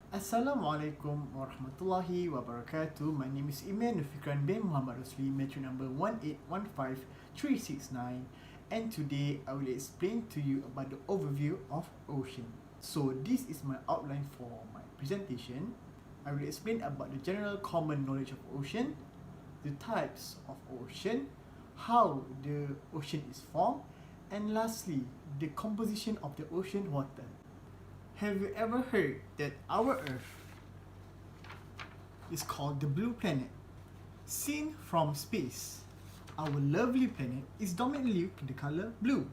Assalamualaikum warahmatullahi wabarakatuh. My name is Eimir bin Muhammad Rosli, metro number 1815369, and today I will explain to you about the overview of ocean. So this is my outline for my presentation. I will explain about the general common knowledge of ocean, the types of ocean, how the ocean is formed, and lastly, the composition of the ocean water. Have you ever heard that our Earth is called the blue planet? Seen from space, our lovely planet is dominantly the color blue.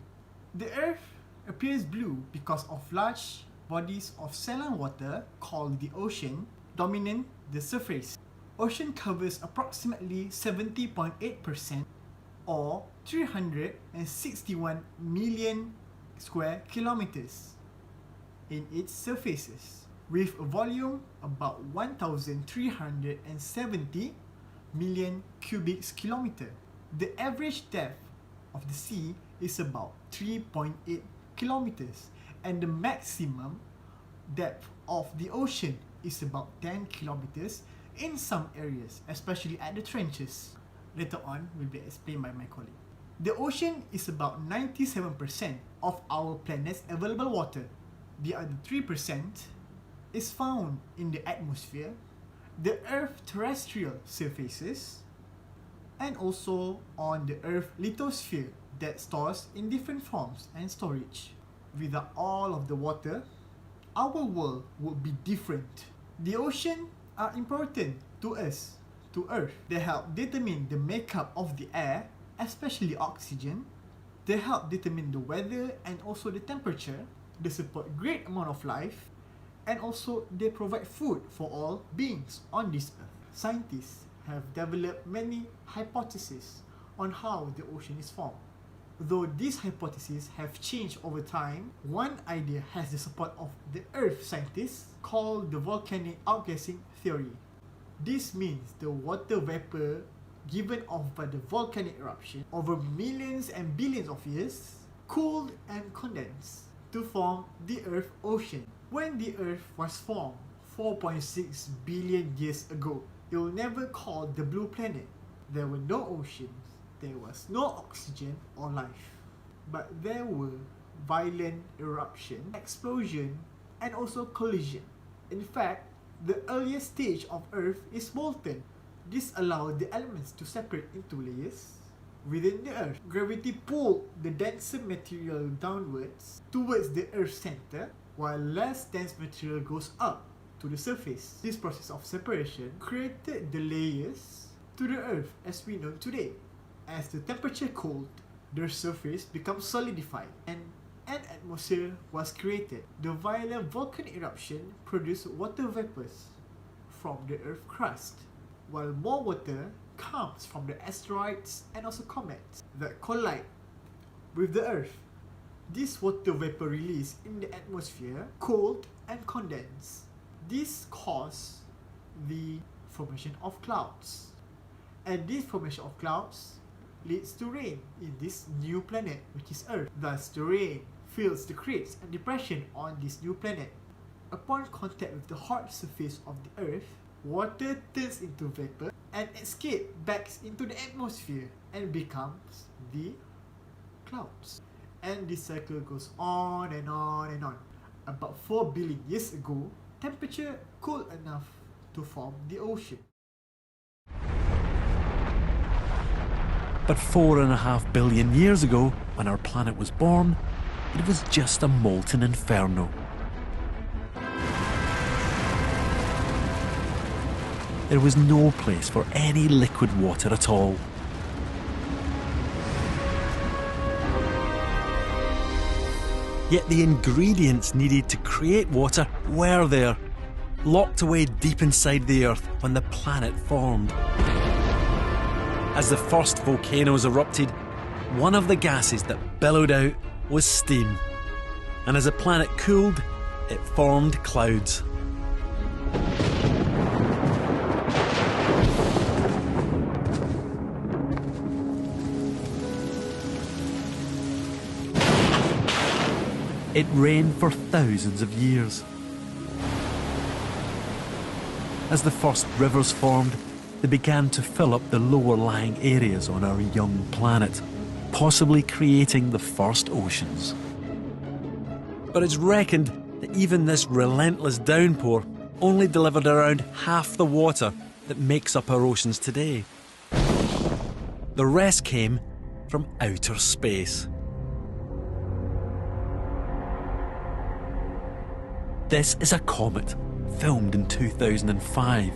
The Earth appears blue because of large bodies of saline water called the ocean dominate the surface. Ocean covers approximately 70.8% or 361 million square kilometers in its surfaces, with a volume about 1,370 million cubic kilometer. The average depth of the sea is about 3.8 kilometers, and the maximum depth of the ocean is about 10 kilometers in some areas, especially at the trenches. Later on will be explained by my colleague. The ocean is about 97% of our planet's available water. The other 3% is found in the atmosphere, the Earth's terrestrial surfaces, and also on the Earth's lithosphere that stores in different forms and storage. Without all of the water, our world would be different. The ocean are important to us, to Earth. They help determine the makeup of the air, especially oxygen. They help determine the weather and also the temperature. They support great amount of life, and also they provide food for all beings on this earth. Scientists have developed many hypotheses on how the ocean is formed. Though these hypotheses have changed over time, one idea has the support of the earth scientists called the volcanic outgassing theory. This means the water vapor given off by the volcanic eruption over millions and billions of years cooled and condensed to form the Earth ocean. When the Earth was formed 4.6 billion years ago, it was never called the blue planet. There were no oceans, there was no oxygen or life, but there were violent eruption, explosion, and also collision. In fact, the earliest stage of Earth is molten. This allowed the elements to separate into layers within the Earth. Gravity pulled the denser material downwards towards the Earth's center, while less dense material goes up to the surface. This process of separation created the layers to the Earth as we know today. As the temperature cooled, the surface becomes solidified and an atmosphere was created. The violent volcanic eruption produced water vapors from the Earth's crust, while more water comes from the asteroids and also comets that collide with the Earth. This water vapor released in the atmosphere cooled and condensed. This caused the formation of clouds, and this formation of clouds leads to rain in this new planet, which is Earth. Thus the rain fills the crates and depression on this new planet. Upon contact with the hard surface of the Earth, water turns into vapor and escapes back into the atmosphere and becomes the clouds. And this cycle goes on and on and on. About 4 billion years ago, temperature cooled enough to form the ocean. But 4.5 billion years ago, when our planet was born, it was just a molten inferno. There was no place for any liquid water at all. Yet the ingredients needed to create water were there, locked away deep inside the Earth when the planet formed. As the first volcanoes erupted, one of the gases that billowed out was steam. And as the planet cooled, it formed clouds. It rained for thousands of years. As the first rivers formed, they began to fill up the lower lying areas on our young planet, possibly creating the first oceans. But it's reckoned that even this relentless downpour only delivered around half the water that makes up our oceans today. The rest came from outer space. This is a comet, filmed in 2005.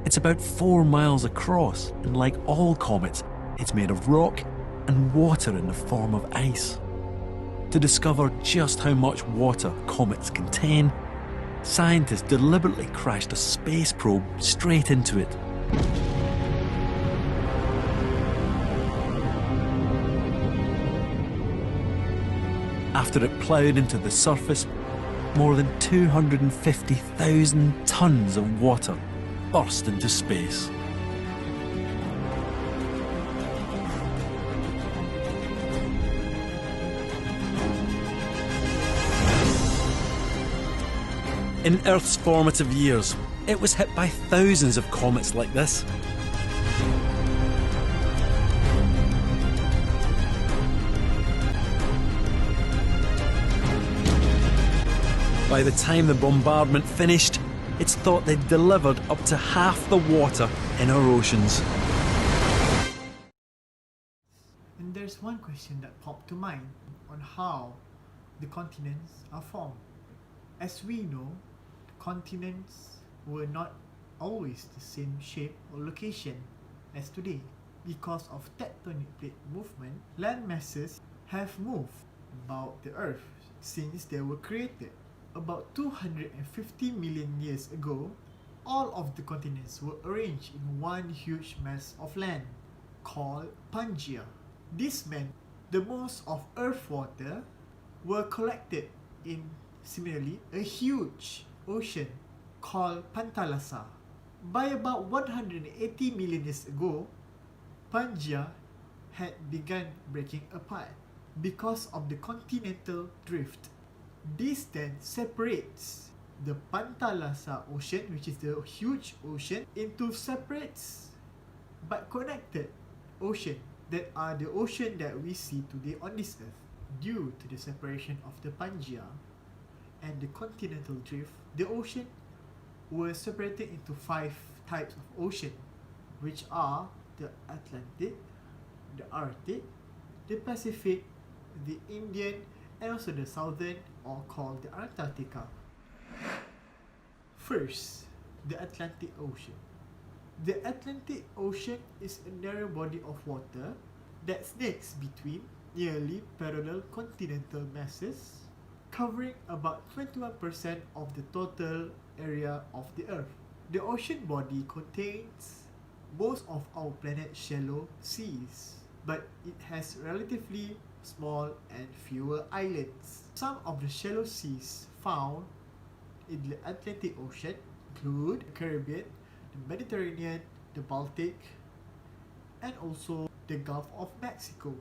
It's about 4 miles across, and like all comets, it's made of rock and water in the form of ice. To discover just how much water comets contain, scientists deliberately crashed a space probe straight into it. After it ploughed into the surface, more than 250,000 tons of water burst into space. In Earth's formative years, it was hit by thousands of comets like this. By the time the bombardment finished, it's thought they'd delivered up to half the water in our oceans. And there's one question that popped to mind on how the continents are formed. As we know, continents were not always the same shape or location as today. Because of tectonic plate movement, land masses have moved about the Earth since they were created. About 250 million years ago, all of the continents were arranged in one huge mass of land called PANGEA. This meant the most of Earth's water were collected in similarly a huge ocean called PANTHALASSA. By about 180 million years ago, PANGEA had begun breaking apart because of the continental drift. This then separates the PANTHALASSA ocean, which is the huge ocean, into separate but connected ocean that are the ocean that we see today on this earth. Due to the separation of the PANGEA and the continental drift, the ocean were separated into 5 types of ocean, which are the Atlantic, the Arctic, the Pacific, the Indian, and also the southern, or called the Antarctica. First, the Atlantic Ocean. The Atlantic Ocean is a narrow body of water that snakes between nearly parallel continental masses, covering about 21% of the total area of the Earth. The ocean body contains most of our planet's shallow seas, but it has relatively small and fewer islands. Some of the shallow seas found in the Atlantic Ocean include the Caribbean, the Mediterranean, the Baltic, and also the Gulf of Mexico.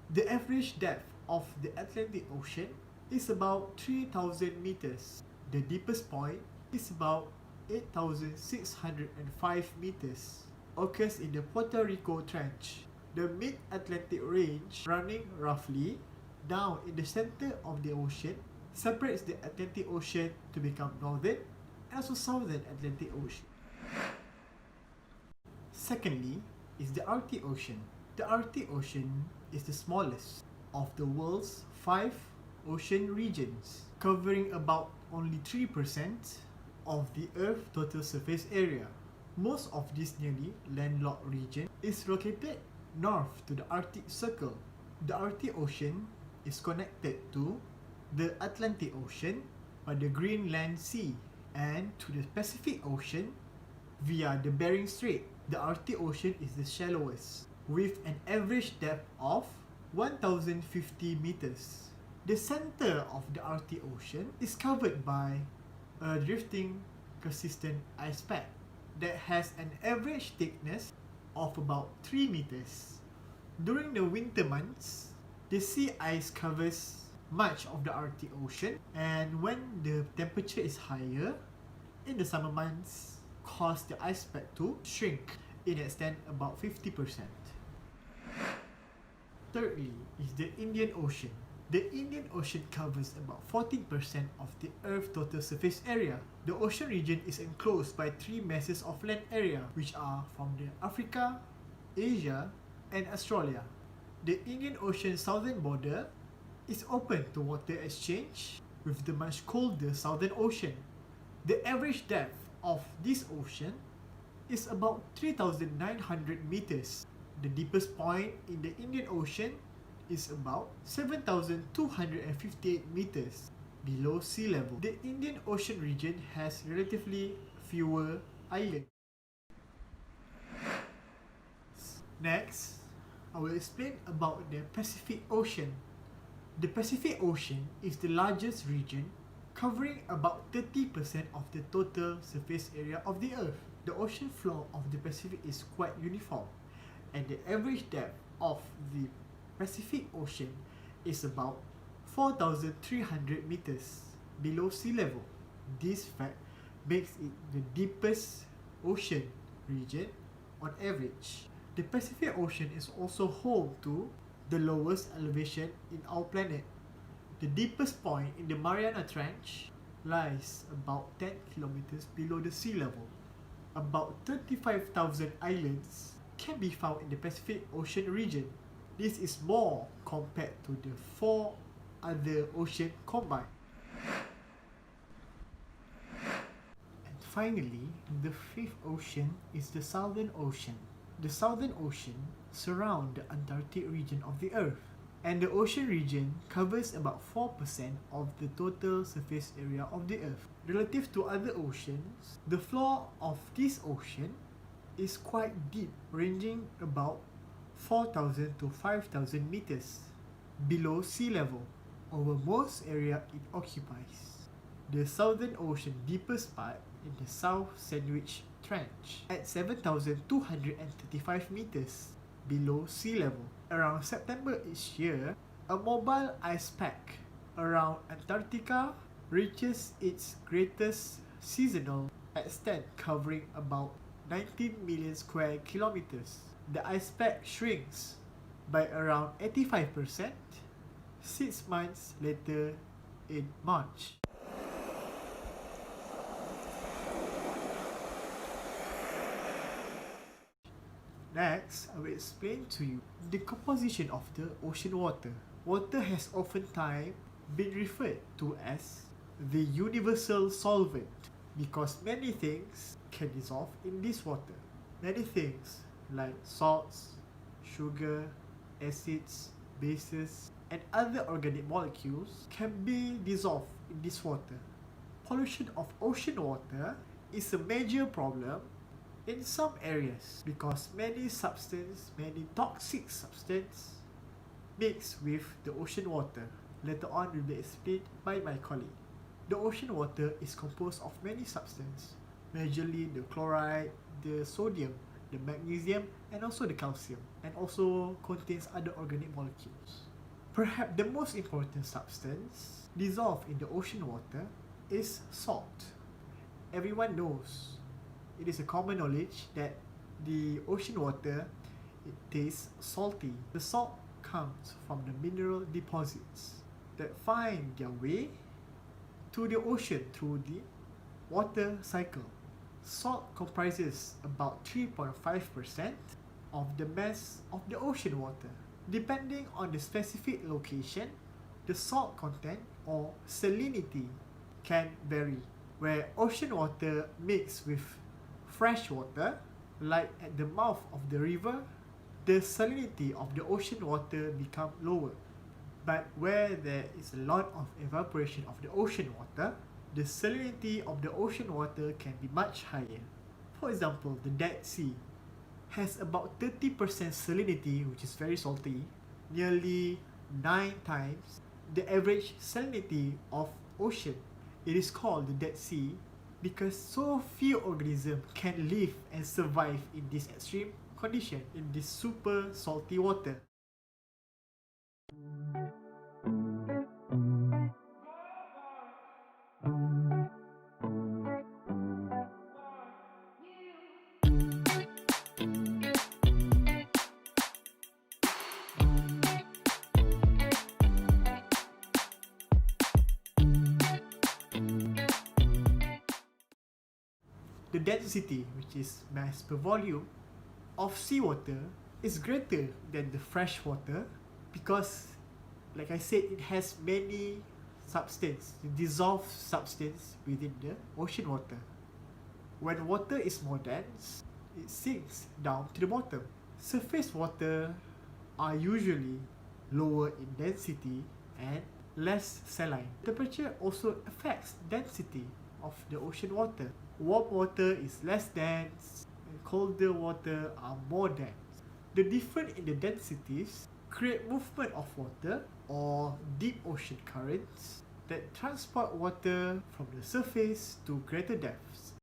The average depth of the Atlantic Ocean is about 3,000 meters. The deepest point is about 8,605 meters. Occurs in the Puerto Rico Trench. The mid-Atlantic range, running roughly down in the center of the ocean, separates the Atlantic Ocean to become northern and also southern Atlantic Ocean. Secondly is the Arctic Ocean. The Arctic Ocean is the smallest of the world's 5 ocean regions, covering about only 3% of the Earth's total surface area. Most of this nearly landlocked region is located north to the Arctic Circle. The Arctic Ocean is connected to the Atlantic Ocean by the Greenland Sea and to the Pacific Ocean via the Bering Strait. The Arctic Ocean is the shallowest, with an average depth of 1,050 meters. The center of the Arctic Ocean is covered by a drifting consistent ice pack that has an average thickness of about 3 meters. During the winter months, the sea ice covers much of the Arctic Ocean, and when the temperature is higher, in the summer months, cause the iceberg to shrink in extent about 50%. Thirdly is the Indian Ocean. The Indian Ocean covers about 14% of the Earth's total surface area. The ocean region is enclosed by three masses of land area, which are from the Africa, Asia, and Australia. The Indian Ocean southern border is open to water exchange with the much colder Southern Ocean. The average depth of this ocean is about 3,900 meters. The deepest point in the Indian Ocean is about 7,258 meters below sea level. The Indian Ocean region has relatively fewer islands. Next, I will explain about the Pacific Ocean. The Pacific Ocean is the largest region, covering about 30% of the total surface area of the Earth. The ocean floor of the Pacific is quite uniform, and the average depth of the Pacific Ocean is about 4,300 meters below sea level. This fact makes it the deepest ocean region on average. The Pacific Ocean is also home to the lowest elevation in our planet. The deepest point in the Mariana Trench lies about 10 kilometers below the sea level. About 35,000 islands can be found in the Pacific Ocean region. This is more compared to the 4 other oceans combined. And finally, the fifth ocean is the Southern Ocean. The Southern Ocean surrounds the Antarctic region of the Earth, and the ocean region covers about 4% of the total surface area of the Earth. Relative to other oceans, the floor of this ocean is quite deep, ranging about 4,000 to 5,000 meters below sea level over most area it occupies. The Southern Ocean deepest part in the South Sandwich Trench at 7,235 meters below sea level. Around September each year, a mobile ice pack around Antarctica reaches its greatest seasonal extent, covering about 19 million square kilometers. The ice pack shrinks by around 85% 6 months later in March. Next, I will explain to you the composition of the ocean water. Water has oftentimes been referred to as the universal solvent because many things can dissolve in this water. Many things like salts, sugar, acids, bases, and other organic molecules can be dissolved in this water. Pollution of ocean water is a major problem in some areas because many toxic substances mix with the ocean water. Later on will be explained by my colleague. The ocean water is composed of many substances, majorly the chloride, the sodium, the magnesium, and also the calcium, and also contains other organic molecules. Perhaps the most important substance dissolved in the ocean water is salt. Everyone knows, it is a common knowledge that the ocean water, it tastes salty. The salt comes from the mineral deposits that find their way to the ocean through the water cycle. Salt comprises about 3.5% of the mass of the ocean water. Depending on the specific location, the salt content or salinity can vary. Where ocean water mixed with fresh water, like at the mouth of the river, the salinity of the ocean water becomes lower. But where there is a lot of evaporation of the ocean water, the salinity of the ocean water can be much higher. For example, the Dead Sea has about 30% salinity, which is very salty, nearly 9 times the average salinity of ocean. It is called the Dead Sea because so few organisms can live and survive in this extreme condition, in this super salty water. the density, which is mass per volume, of seawater is greater than the fresh water because, like I said, it has many substance, dissolved substance within the ocean water. When water is more dense, it sinks down to the bottom. Surface water are usually lower in density and less saline. Temperature also affects density of the ocean water. Warm water is less dense and colder water are more dense. The difference in the densities create movement of water or deep ocean currents that transport water from the surface to greater depths.